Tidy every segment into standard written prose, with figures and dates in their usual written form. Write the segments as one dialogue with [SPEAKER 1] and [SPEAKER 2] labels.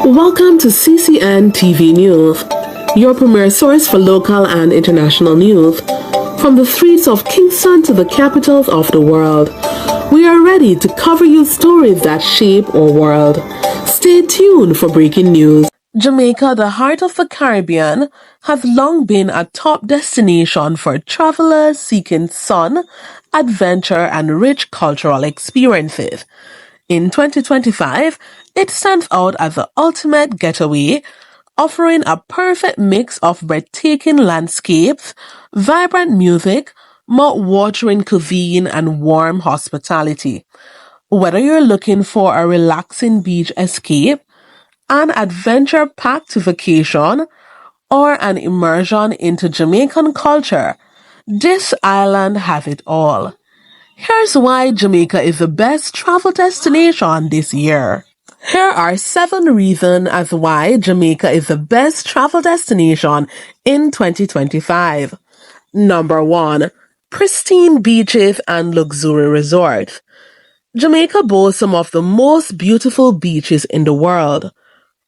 [SPEAKER 1] Welcome to CCN TV News, your premier source for local and international news. From the streets of Kingston to the capitals of the world, we are ready to cover you stories that shape our world. Stay tuned for breaking news. Jamaica, the heart of the Caribbean, has long been a top destination for travelers seeking sun, adventure, and rich cultural experiences. In 2025, it stands out as the ultimate getaway, offering a perfect mix of breathtaking landscapes, vibrant music, mouth-watering cuisine, and warm hospitality. Whether you're looking for a relaxing beach escape, an adventure-packed vacation, or an immersion into Jamaican culture, this island has it all. Here's why Jamaica is the best travel destination this year. Here are 7 reasons as why Jamaica is the best travel destination in 2025. Number 1. Pristine beaches and luxury resorts. Jamaica boasts some of the most beautiful beaches in the world.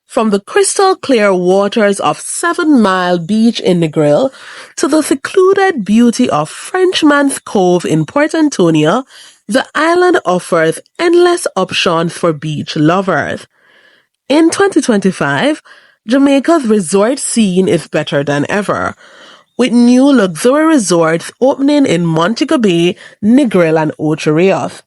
[SPEAKER 1] From the crystal clear waters of 7 Mile Beach in Negril to the secluded beauty of Frenchman's Cove in Port Antonio, the island offers endless options for beach lovers. In 2025, Jamaica's resort scene is better than ever, with new luxury resorts opening in Montego Bay, Negril, and Ocho Rios.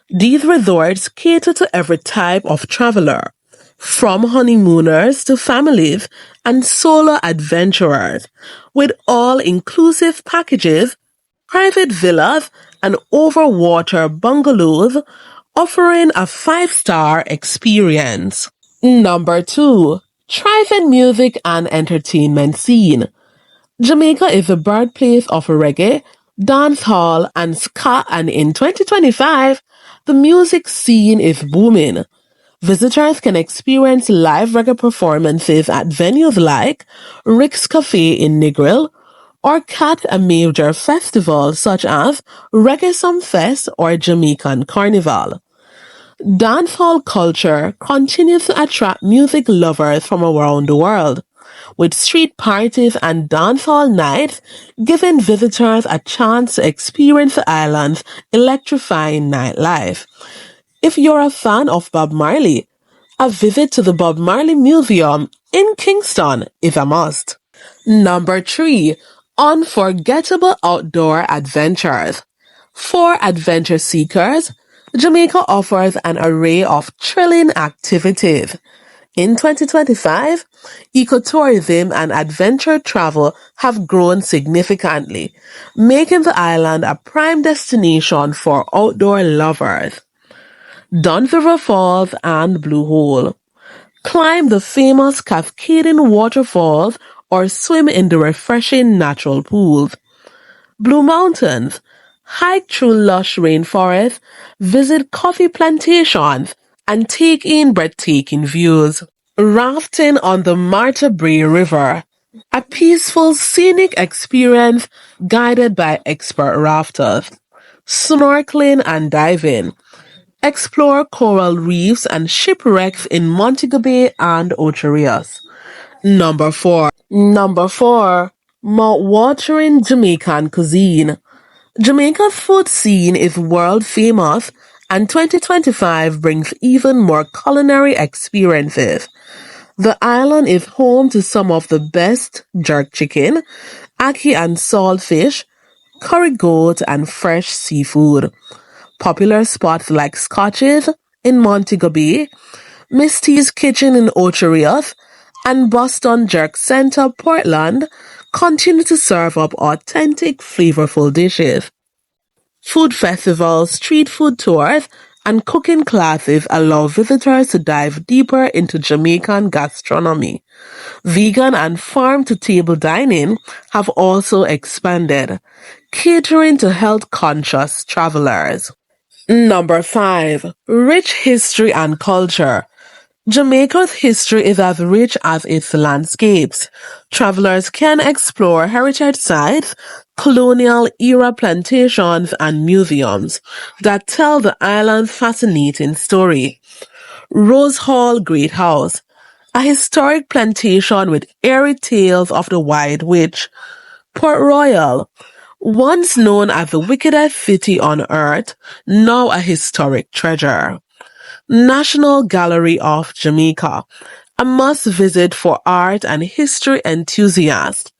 [SPEAKER 1] These resorts cater to every type of traveler, from honeymooners to families and solo adventurers, with all-inclusive packages, private villas, and overwater bungalows offering a 5-star experience. Number 2. Thriving music and entertainment scene. Jamaica is the birthplace of reggae, dancehall, and ska, and in 2025, the music scene is booming. Visitors can experience live reggae performances at venues like Rick's Cafe in Negril, or catch a major festival such as Reggae Some Fest or Jamaican Carnival. Dancehall culture continues to attract music lovers from around the world, with street parties and dancehall nights giving visitors a chance to experience the island's electrifying nightlife. If you're a fan of Bob Marley, a visit to the Bob Marley Museum in Kingston is a must. Number 3. Unforgettable outdoor adventures. For adventure seekers, Jamaica offers an array of thrilling activities. In 2025, ecotourism and adventure travel have grown significantly, making the island a prime destination for outdoor lovers. Duns River Falls and Blue Hole. Climb the famous cascading waterfalls or swim in the refreshing natural pools. Blue Mountains. Hike through lush rainforests, visit coffee plantations, and take in breathtaking views. Rafting on the Martha Brae River. A peaceful, scenic experience guided by expert rafters. Snorkeling and diving. Explore coral reefs and shipwrecks in Montego Bay and Ocho Rios. Number 4. Mouth-watering Jamaican cuisine. Jamaica's food scene is world famous, and 2025 brings even more culinary experiences. The island is home to some of the best jerk chicken, ackee and saltfish, curry goat, and fresh seafood. Popular spots like Scotch's in Montego Bay, Misty's Kitchen in Ocho Rios, and Boston Jerk Center, Portland, continue to serve up authentic, flavorful dishes. Food festivals, street food tours, and cooking classes allow visitors to dive deeper into Jamaican gastronomy. Vegan and farm-to-table dining have also expanded, catering to health-conscious travelers. Number 5. Rich history and culture. Jamaica's history is as rich as its landscapes. Travelers can explore heritage sites, colonial-era plantations, and museums that tell the island's fascinating story. Rose Hall Great House. a historic plantation with airy tales of the White Witch. Port Royal, once known as the wickedest city on earth, now a historic treasure. National Gallery of Jamaica, a must-visit for art and history enthusiasts.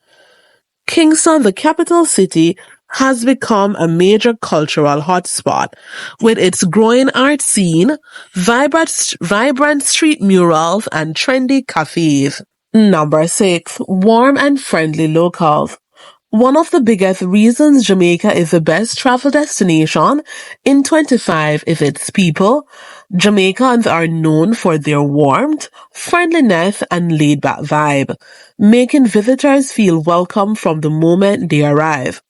[SPEAKER 1] Kingston, the capital city, has become a major cultural hotspot with its growing art scene, vibrant street murals, and trendy cafes. Number 6. Warm and friendly locals. One of the biggest reasons Jamaica is the best travel destination in 25 is its people. Jamaicans are known for their warmth, friendliness, and laid-back vibe, making visitors feel welcome from the moment they arrive.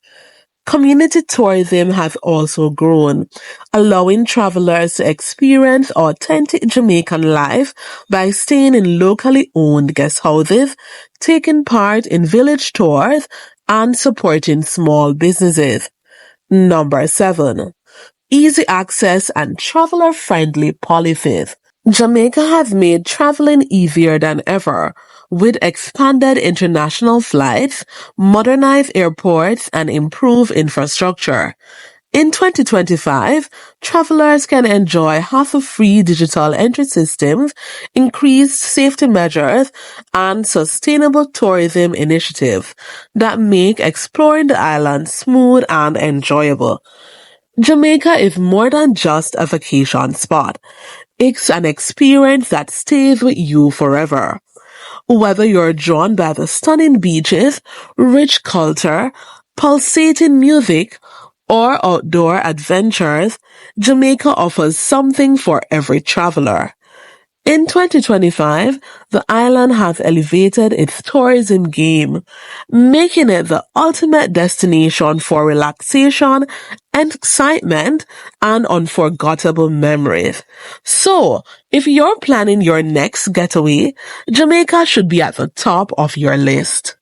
[SPEAKER 1] Community tourism has also grown, allowing travelers to experience authentic Jamaican life by staying in locally owned guest houses, taking part in village tours, and supporting small businesses. Number 7. Easy access and traveler-friendly policies. Jamaica has made traveling easier than ever, with expanded international flights, modernized airports, and improved infrastructure. In 2025, travelers can enjoy hassle-free digital entry systems, increased safety measures, and sustainable tourism initiatives that make exploring the island smooth and enjoyable. Jamaica is more than just a vacation spot. It's an experience that stays with you forever. Whether you're drawn by the stunning beaches, rich culture, pulsating music, or outdoor adventures, Jamaica offers something for every traveler. In 2025, the island has elevated its tourism game, making it the ultimate destination for relaxation, excitement, and unforgettable memories. So, if you're planning your next getaway, Jamaica should be at the top of your list.